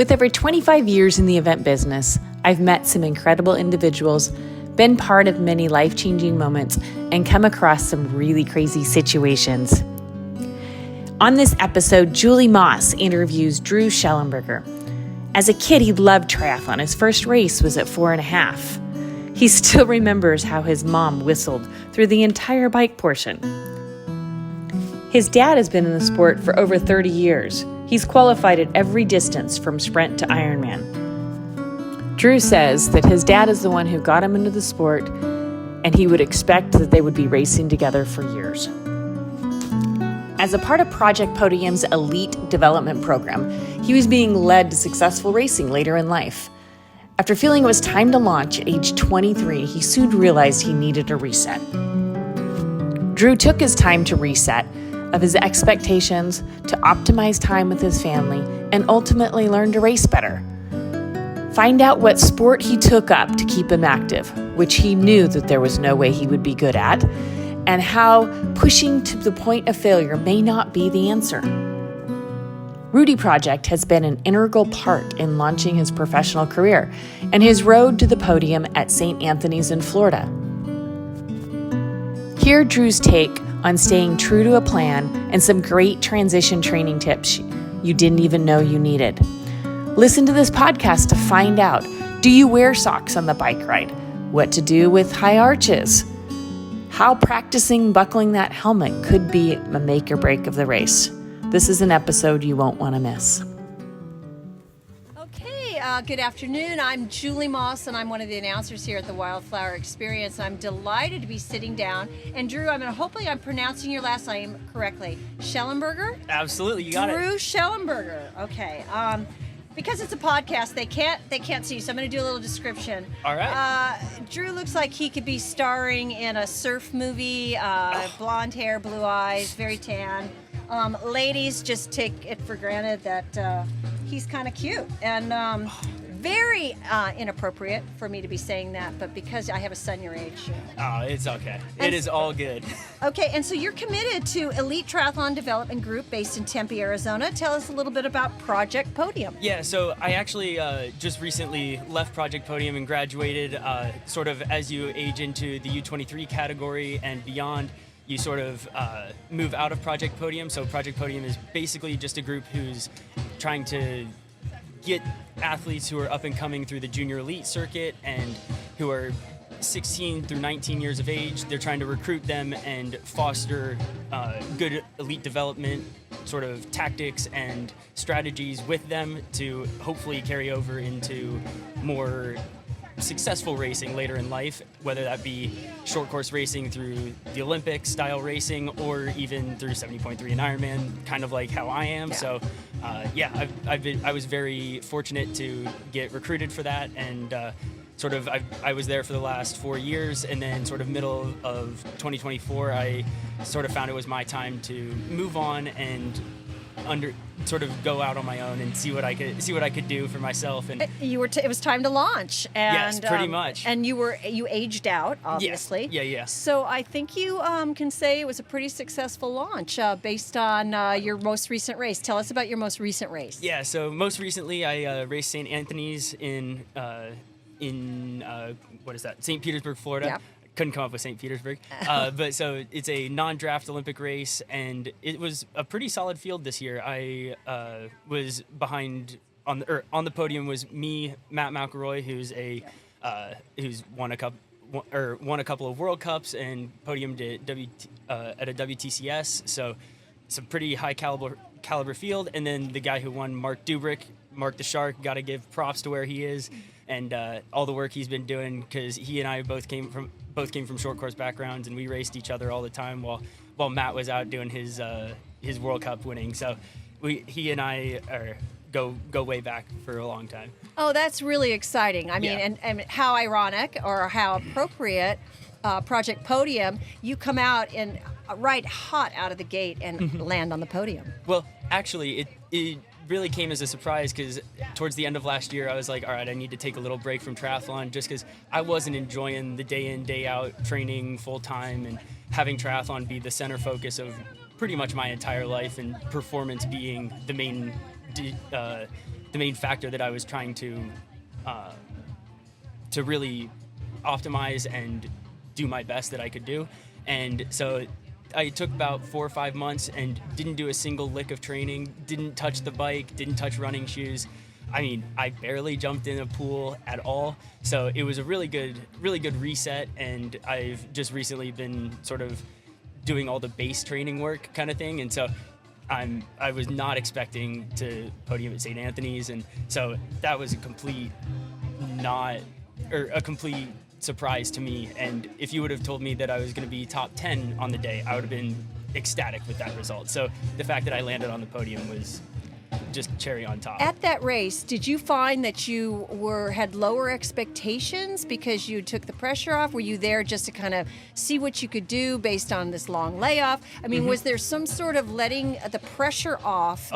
With over 25 years in the event business, I've met some incredible individuals, been part of many life-changing moments, and come across some really crazy situations. On this episode, Julie Moss interviews Drew Shellemberger. As a kid, he loved triathlon. His first race was at 4.5. He still remembers how his mom whistled through the entire bike portion. His dad has been in the sport for over 30 years. He's qualified at every distance from sprint to Ironman. Drew says that his dad is the one who got him into the sport, and he would expect that they would be racing together for years. As a part of Project Podium's elite development program, he was being led to successful racing later in life. After feeling it was time to launch at age 23, he soon realized he needed a reset. Drew took his time to reset of his expectations, to optimize time with his family, and ultimately learn to race better. Find out what sport he took up to keep him active, which he knew that there was no way he would be good at, and how pushing to the point of failure may not be the answer. Rudy Project has been an integral part in launching his professional career and his road to the podium at St. Anthony's in Florida. Hear Drew's take on staying true to a plan and some great transition training tips you didn't even know you needed. Listen to this podcast to find out, do you wear socks on the bike ride? What to do with high arches? How practicing buckling that helmet could be a make or break of the race. This is an episode you won't want to miss. Good afternoon. I'm Julie Moss, and I'm one of the announcers here at the Wildflower Experience. I'm delighted to be sitting down. And Drew, hopefully I'm pronouncing your last name correctly. Shellemberger? Absolutely, you got it. Drew Shellemberger. Okay. Because it's a podcast, they can't see, so I'm going to do a little description. All right. Drew looks like he could be starring in a surf movie. Blonde hair, blue eyes, very tan. Ladies just take it for granted that he's kind of cute and very inappropriate for me to be saying that, but because I have a son your age. Oh, it's okay. It is all good. Okay, and so you're committed to Elite Triathlon Development Group based in Tempe, Arizona. Tell us a little bit about Project Podium. Yeah, so I actually just recently left Project Podium and graduated. Sort of as you age into the U23 category and beyond, you sort of move out of Project Podium. So Project Podium is basically just a group who's trying to get athletes who are up and coming through the junior elite circuit and who are 16 through 19 years of age. They're trying to recruit them and foster good elite development sort of tactics and strategies with them to hopefully carry over into more successful racing later in life, whether that be short course racing through the Olympic style racing or even through 70.3 and Ironman, kind of like how I am. Yeah. So I was very fortunate to get recruited for that, and I was there for the last 4 years, and then sort of middle of 2024 I sort of found it was my time to move on and go out on my own and see what I could do for myself. And it was time to launch. And, yes, pretty much. And you aged out, obviously. Yes. Yeah. So I think you can say it was a pretty successful launch based on your most recent race. Tell us about your most recent race. Yeah. So most recently I raced St. Anthony's in what is that? St. Petersburg, Florida. Yeah. Couldn't come up with St. Petersburg. But so it's a non-draft Olympic race, and it was a pretty solid field this year. I was behind on the podium was me, Matt McElroy, who's won a couple of World Cups and podiumed at a WTCS. So it's a pretty high caliber field. And then the guy who won, Mark Dubrick, Mark the Shark, got to give props to where he is and all the work he's been doing, because he and I both came from short course backgrounds, and we raced each other all the time while Matt was out doing his World Cup winning. So he and I go way back for a long time. Oh, that's really exciting. I mean, yeah. and how ironic or how appropriate, Project Podium, you come out and right hot out of the gate and land on the podium. Well, actually, it really came as a surprise, because towards the end of last year I was like, all right, I need to take a little break from triathlon, just because I wasn't enjoying the day in, day out training full time and having triathlon be the center focus of pretty much my entire life, and performance being the main the main factor that I was trying to really optimize and do my best that I could do. And so I took about 4 or 5 months and didn't do a single lick of training, didn't touch the bike, didn't touch running shoes. I mean, I barely jumped in a pool at all. So it was a really good reset. And I've just recently been sort of doing all the base training work kind of thing. And so I was not expecting to podium at St. Anthony's. And so that was a complete surprise to me. And if you would have told me that I was going to be top 10 on the day, I would have been ecstatic with that result. So the fact that I landed on the podium was just cherry on top. At that race, did you find that you had lower expectations because you took the pressure off? Were you there just to kind of see what you could do based on this long layoff? I mean, was there some sort of letting the pressure off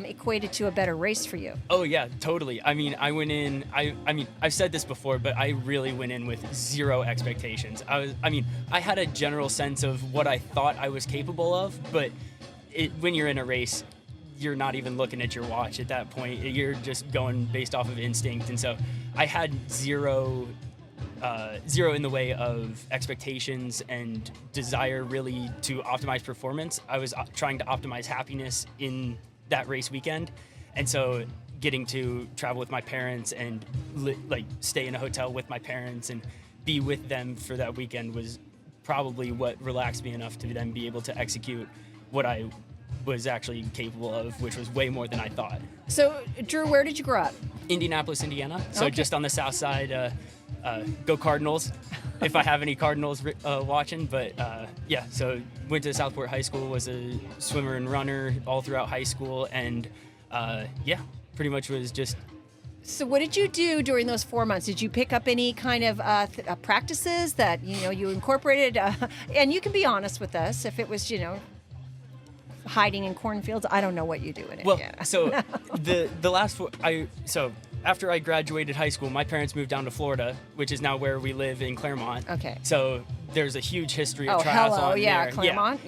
equated to a better race for you? Oh yeah, totally. I mean, I went in. I mean, I've said this before, but I really went in with zero expectations. I had a general sense of what I thought I was capable of, but when you're in a race, you're not even looking at your watch at that point. You're just going based off of instinct. And so I had zero in the way of expectations and desire really to optimize performance. I was trying to optimize happiness in that race weekend. And so getting to travel with my parents and stay in a hotel with my parents and be with them for that weekend was probably what relaxed me enough to then be able to execute what I was actually capable of, which was way more than I thought. So, Drew, where did you grow up? Indianapolis, Indiana. So just on the south side. Go Cardinals, if I have any Cardinals watching. But yeah, so went to Southport High School, was a swimmer and runner all throughout high school, and yeah, pretty much was just. So what did you do during those 4 months? Did you pick up any kind of practices that you incorporated? And you can be honest with us if it was hiding in cornfields. I don't know what you do in it. Well, so the last after I graduated high school, my parents moved down to Florida, which is now where we live in Claremont. Okay. So there's a huge history of triathlon hello, yeah, there. Claremont.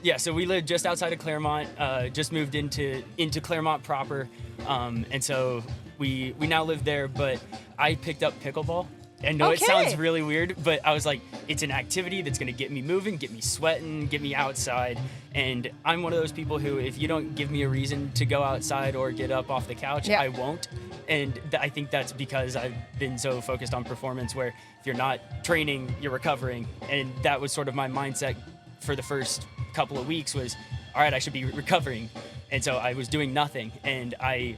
Yeah. So we live just outside of Claremont. Just moved into Claremont proper, and so we now live there. But I picked up pickleball. I know it sounds really weird, but I was like, it's an activity that's going to get me moving, get me sweating, get me outside. And I'm one of those people who, if you don't give me a reason to go outside or get up off the couch, I won't. And I think that's because I've been so focused on performance, where if you're not training, you're recovering. And that was sort of my mindset for the first couple of weeks was, all right, I should be recovering. And so I was doing nothing. And I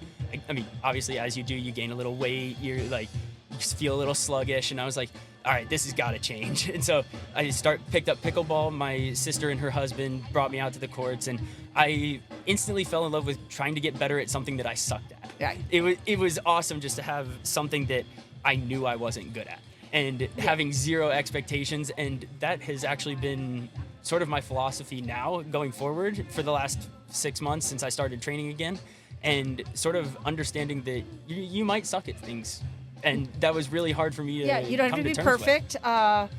mean, obviously, as you do, you gain a little weight. You're like, just feel a little sluggish, and I was like, all right, this has got to change. And so I picked up pickleball. My sister and her husband brought me out to the courts, and I instantly fell in love with trying to get better at something that I sucked at. Yeah. It was awesome just to have something that I knew I wasn't good at, and having zero expectations. And that has actually been sort of my philosophy now going forward for the last 6 months since I started training again, and sort of understanding that you might suck at things. And that was really hard for me to you don't have to be perfect. And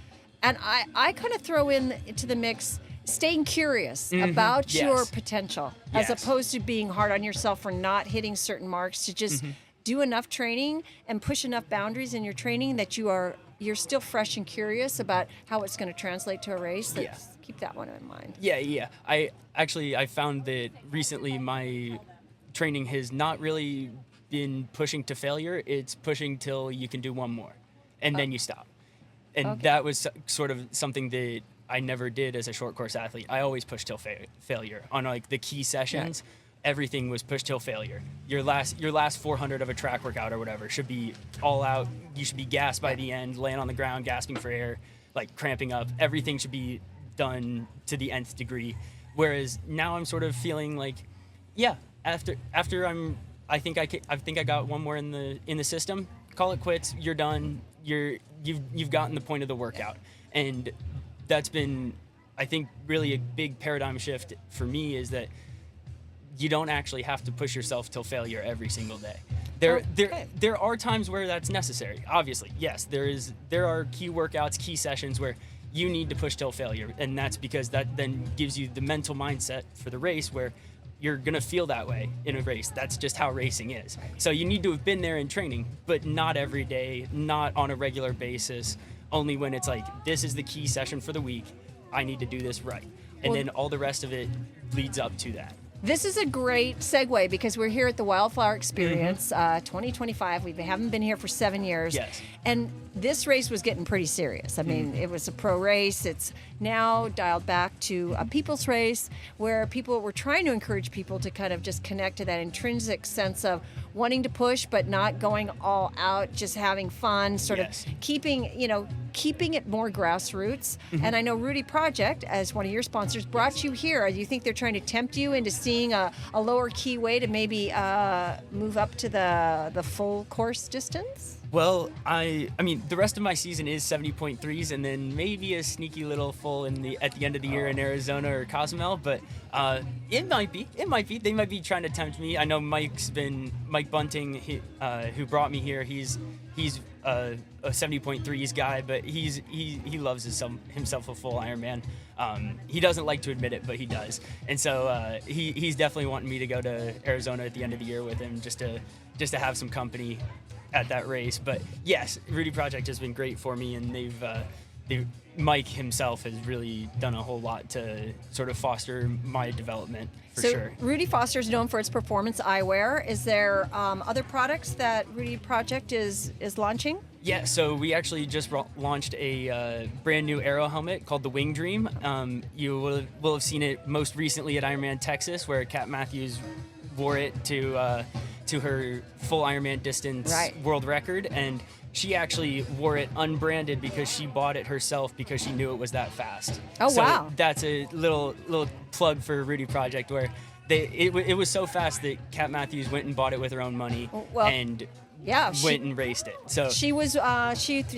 I kind of throw into the mix staying curious about your potential, as opposed to being hard on yourself for not hitting certain marks, to just do enough training and push enough boundaries in your training that you're still fresh and curious about how it's going to translate to a race. Keep that one in mind. Yeah. I found that recently my training has not really been pushing to failure. It's pushing till you can do one more, and then you stop. And that was sort of something that I never did as a short course athlete. I always pushed till failure on like the key sessions. Everything was pushed till failure. Your last 400 of a track workout or whatever should be all out. You should be gassed by the end, laying on the ground, gasping for air, like cramping up. Everything should be done to the nth degree. Whereas now I'm sort of feeling like, after I think I got one more in the system. Call it quits. You're done. You've gotten the point of the workout, and that's been, I think, really a big paradigm shift for me, is that you don't actually have to push yourself till failure every single day. There are times where that's necessary. Obviously, yes, there are key workouts, key sessions where you need to push till failure, and that's because that then gives you the mental mindset for the race where you're going to feel that way in a race. That's just how racing is. So you need to have been there in training, but not every day, not on a regular basis, only when it's like, this is the key session for the week. I need to do this right. And then all the rest of it leads up to that. This is a great segue because we're here at the Wildflower Experience 2025. We haven't been here for 7 years. Yes. And this race was getting pretty serious. I mean, it was a pro race. It's now dialed back to a people's race where people were trying to encourage people to kind of just connect to that intrinsic sense of wanting to push but not going all out, just having fun, sort of keeping it more grassroots. And I know Rudy Project, as one of your sponsors, brought you here. Do you think they're trying to tempt you into seeing a lower key way to maybe move up to the full course distance? Well, I mean, the rest of my season is 70.3s, and then maybe a sneaky little full at the end of the year in Arizona or Cozumel. But it might be. They might be trying to tempt me. I know Mike Bunting, who brought me here. He's a 70.3s guy, but he loves himself a full Ironman. He doesn't like to admit it, but he does. And so he's definitely wanting me to go to Arizona at the end of the year with him, just to have some company at that race. But yes, Rudy Project has been great for me, and Mike himself has really done a whole lot to sort of foster my development for sure. Rudy Foster is known for its performance eyewear. Is there other products that Rudy Project is launching? Yeah, so we actually just launched a brand new aero helmet called the Wing Dream. You will have seen it most recently at Ironman Texas, where Kat Matthews wore it to her full Ironman distance world record, and she actually wore it unbranded because she bought it herself because she knew it was that fast. Oh, so wow. That's a little plug for Rudy Project, where it was so fast that Kat Matthews went and bought it with her own money and went and raced it. So she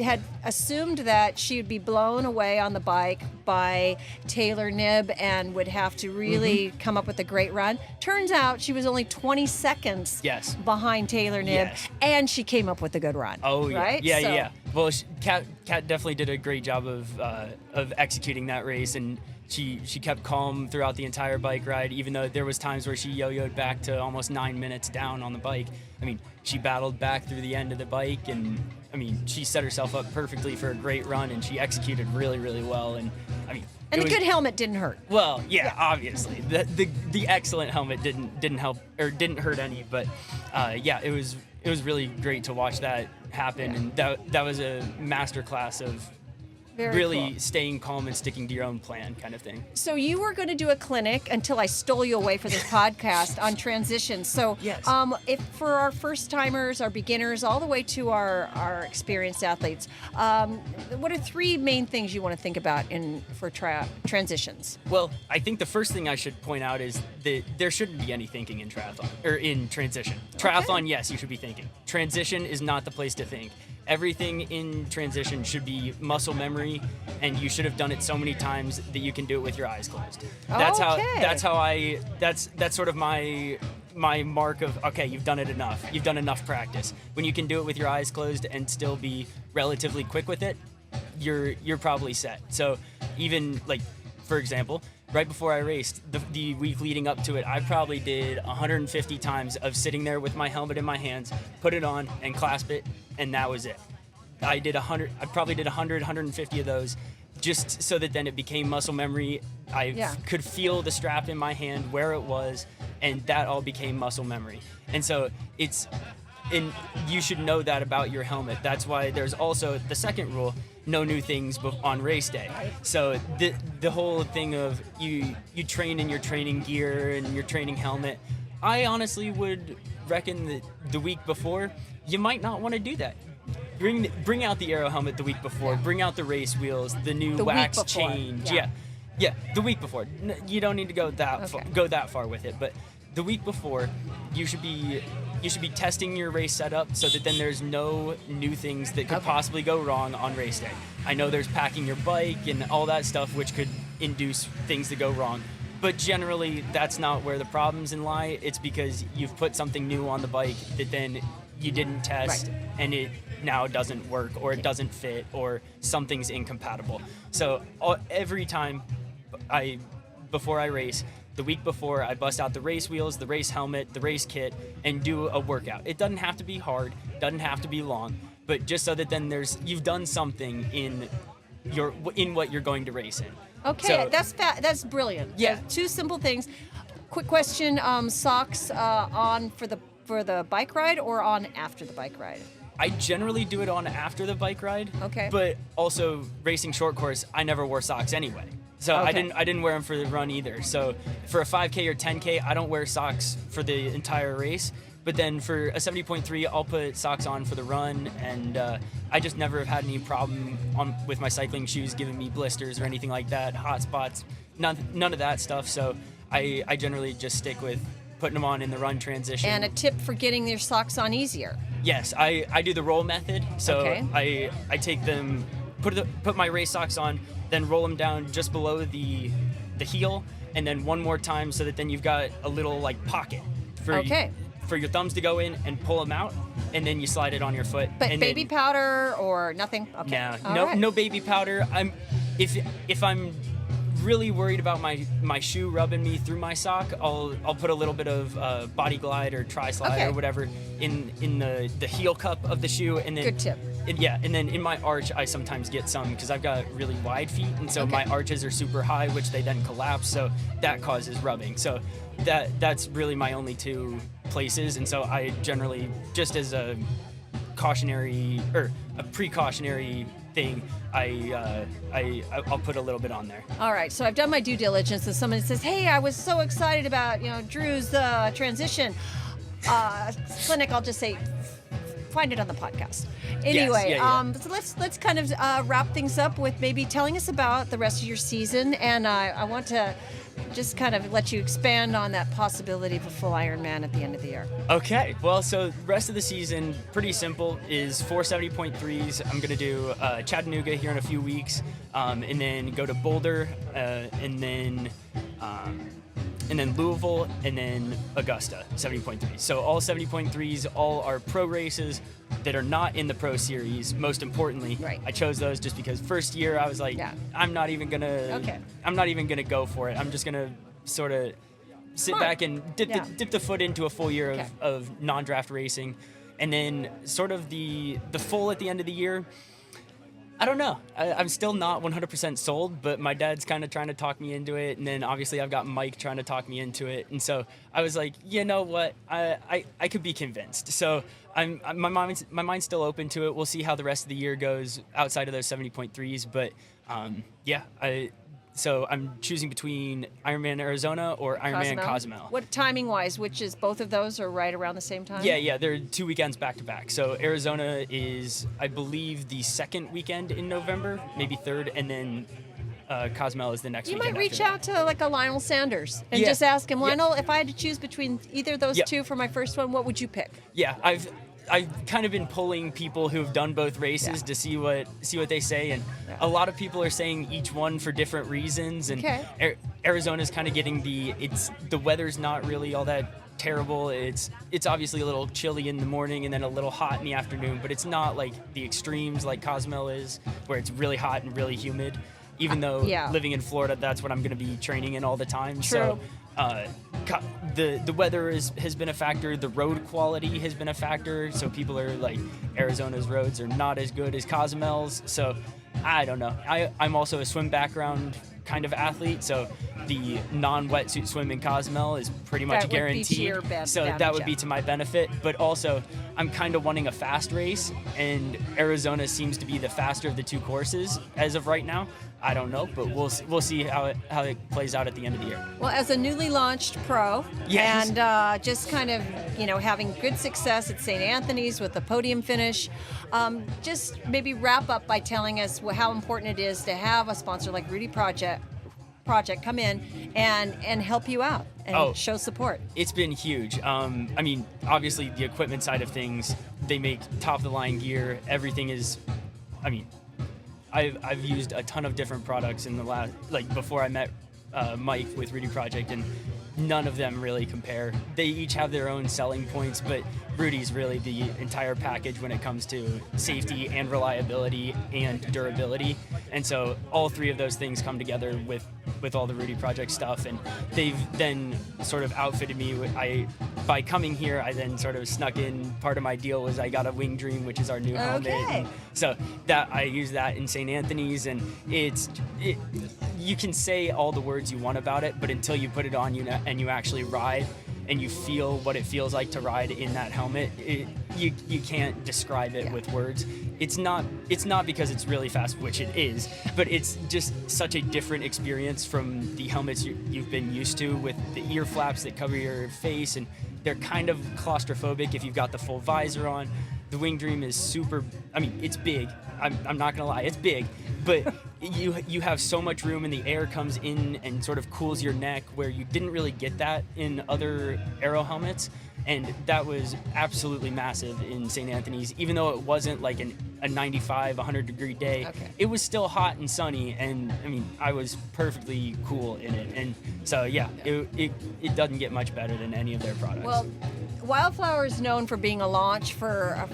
had assumed that she would be blown away on the bike by Taylor Knibb and would have to really come up with a great run. Turns out she was only 20 seconds behind Taylor Knibb, and she came up with a good run. Oh yeah, right? yeah. Well, Kat definitely did a great job of executing that race, and she kept calm throughout the entire bike ride, even though there was times where she yo-yoed back to almost 9 minutes down on the bike. I mean, she battled back through the end of the bike, and I mean, she set herself up perfectly for a great run, and she executed really, really well. And I mean, and the good helmet didn't hurt. Well, obviously, the excellent helmet didn't help or didn't hurt any, but it was really great to watch that happen, and that was a masterclass of really staying calm and sticking to your own plan kind of thing. So you were going to do a clinic until I stole you away for this podcast on transitions. So if for our first timers, our beginners, all the way to our experienced athletes, what are three main things you want to think about for transitions? Well, I think the first thing I should point out is that there shouldn't be any thinking in triathlon or in transition. Triathlon, yes, you should be thinking. Transition is not the place to think. Everything in transition should be muscle memory, and you should have done it so many times that you can do it with your eyes closed. That's sort of my mark of, okay, you've done it enough. You've done enough practice. When you can do it with your eyes closed and still be relatively quick with it, you're probably set. So even like, for example, right before I raced, the week leading up to it, I probably did 150 times of sitting there with my helmet in my hands, put it on and clasp it, and that was it. I probably did 150 of those just so that then it became muscle memory. I could feel the strap in my hand, where it was, and that all became muscle memory. And so and you should know that about your helmet. That's why there's also the second rule, no new things on race day. So the whole thing of you train in your training gear and your training helmet, I honestly would reckon that the week before, you might not want to do that. Bring out the aero helmet the week before, bring out the race wheels, the new wax change. Yeah, the week before. You don't need to go that far with it, but the week before, you should be testing your race setup so that then there's no new things that could possibly go wrong on race day. I know there's packing your bike and all that stuff which could induce things to go wrong, but generally that's not where the problems lie. It's because you've put something new on the bike that then you didn't test and it now doesn't work, or it doesn't fit, or something's incompatible. So every time before I race. The week before, I bust out the race wheels, the race helmet, the race kit, and do a workout. It doesn't have to be hard, doesn't have to be long, but just so that then you've done something in what you're going to race in. Okay, So, that's brilliant. Yeah. Two simple things. Quick question: socks on for the bike ride or on after the bike ride? I generally do it on after the bike ride. Okay. But also racing short course, I never wore socks anyway. So Okay. I didn't wear them for the run either. So for a 5K or 10K, I don't wear socks for the entire race. But then for a 70.3, I'll put socks on for the run, and I just never have had any problem with my cycling shoes giving me blisters or anything like that, hot spots, none of that stuff. So I generally just stick with putting them on in the run transition. And a tip for getting your socks on easier. Yes, I do the roll method. So Okay. I take them, put my race socks on, then roll them down just below the heel, and then one more time so that then you've got a little like pocket for your thumbs to go in and pull them out, and then you slide it on your foot. But and baby then, powder or nothing? Okay. All right. no baby powder. If I'm really worried about my shoe rubbing me through my sock, I'll put a little bit of Body Glide or Tri Slide Okay. or whatever in the heel cup of the shoe, and then Good tip. and then in my arch I sometimes get some because I've got really wide feet, and so Okay. my arches are super high, which they then collapse, so that causes rubbing. So that's really my only two places, and so I generally, just as a cautionary or a precautionary thing, I'll put a little bit on there. All right, so I've done my due diligence, and somebody says, "Hey, I was so excited about Drew's transition clinic." I'll just say, find it on the podcast. Anyway, yeah. So let's kind of wrap things up with maybe telling us about the rest of your season, and I want to just kind of let you expand on that possibility of a full Ironman at the end of the year. Okay, well, so the rest of the season, pretty simple, is 470.3s. I'm going to do Chattanooga here in a few weeks, and then go to Boulder, and then Louisville, and then Augusta, 70.3s. So all 70.3s, all are pro races that are not in the pro series. Most importantly, Right. I chose those just because first year I was like, Yeah. I'm not even gonna go for it. I'm just gonna sort of sit Smart. back and dip Yeah. the foot into a full year Okay. of non-draft racing, and then sort of the full at the end of the year. I don't know. I'm still not 100% sold, but my dad's kind of trying to talk me into it, and then obviously I've got Mike trying to talk me into it, and so I was like, you know what, I could be convinced. So my mind's still open to it. We'll see how the rest of the year goes outside of those 70.3s, but so I'm choosing between Ironman Arizona or Ironman Cozumel. What timing wise, which is both of those are right around the same time? Yeah, they're 2 weekends back to back. So Arizona is, I believe, the second weekend in November, maybe third, and then Cozumel is the next You weekend. might reach after out to like a Lionel Sanders and Yeah. just ask him, Yeah. Lionel, if I had to choose between either of those Yeah. two for my first one, what would you pick? that. Yeah, I've kind of been pulling people who have done both races Yeah. to see what they say, and Yeah. a lot of people are saying each one for different reasons. And Okay. Arizona's kind of getting the weather's not really all that terrible. It's obviously a little chilly in the morning and then a little hot in the afternoon, but it's not like the extremes like Cozumel is, where it's really hot and really humid. Even though yeah. living in Florida, that's what I'm going to be training in all the time. True. So the weather has been a factor. The road quality has been a factor. So people are like, Arizona's roads are not as good as Cozumel's. So I don't know. I'm also a swim background kind of athlete, so the non-wetsuit swim in Cozumel is pretty much That would be to guaranteed. your So advantage, that would yeah. be to my benefit. But also, I'm kind of wanting a fast race, and Arizona seems to be the faster of the two courses as of right now. I don't know, but we'll see how it plays out at the end of the year. Well, as a newly launched pro, Yes. and just kind of, having good success at St. Anthony's with the podium finish, just maybe wrap up by telling us how important it is to have a sponsor like Rudy Project come in and help you out and show support. It's been huge. I mean, obviously the equipment side of things, they make top of the line gear. Everything is, I mean, I've used a ton of different products in the last, like before I met Mike with Rudy Project, and none of them really compare. They each have their own selling points, but Rudy's really the entire package when it comes to safety and reliability and durability. And so all three of those things come together with all the Rudy Project stuff. And they've then sort of outfitted me. By coming here, I then sort of snuck in, part of my deal was I got a Wing Dream, which is our new helmet. And so that I use that in St. Anthony's, and you can say all the words you want about it, but until you put it on and you actually ride and you feel what it feels like to ride in that helmet, you can't describe it with words. It's not because it's really fast, which it is, but it's just such a different experience from the helmets you've been used to, with the ear flaps that cover your face, and they're kind of claustrophobic if you've got the full visor on. The Wing Dream is super, I mean, it's big. I'm not gonna lie, it's big, but you have so much room, and the air comes in and sort of cools your neck, where you didn't really get that in other aero helmets. And that was absolutely massive in St. Anthony's. Even though it wasn't like a 95, 100 degree day, it was still hot and sunny, and I mean, I was perfectly cool in it. And so yeah, it doesn't get much better than any of their products. Well, Wildflower is known for being a launch for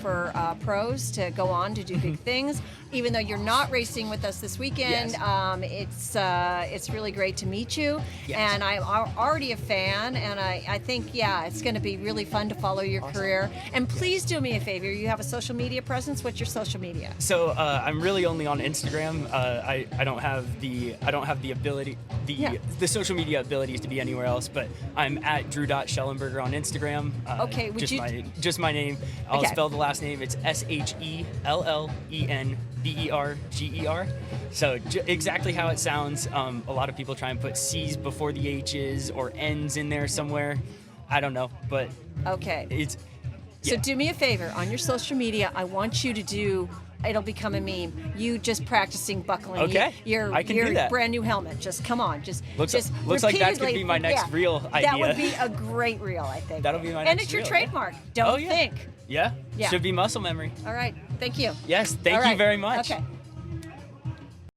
pros to go on to do big things. Even though you're not racing with us this weekend, it's really great to meet you. Yes. And I'm already a fan, and I think, it's going to be really fun to follow your career. And please do me a favor. You have a social media presence. What's your social media? So I'm really only on Instagram. I don't have the ability, the social media abilities to be anywhere else. But I'm at Drew.Shellemberger on Instagram. Okay, just my name. I'll spell the last name. It's SHELLENBERGER. So exactly how it sounds. A lot of people try and put C's before the H's or N's in there somewhere. I don't know, but it's. So do me a favor, on your social media, I want you to do, it'll become a meme, you just practicing buckling your brand new helmet. Just come on, looks like that's going to be my next reel idea. That would be a great reel, I think. That'll be my next reel. And it's your trademark, don't think. Yeah, should be muscle memory. All right, thank you. Yes, thank you very much. Okay.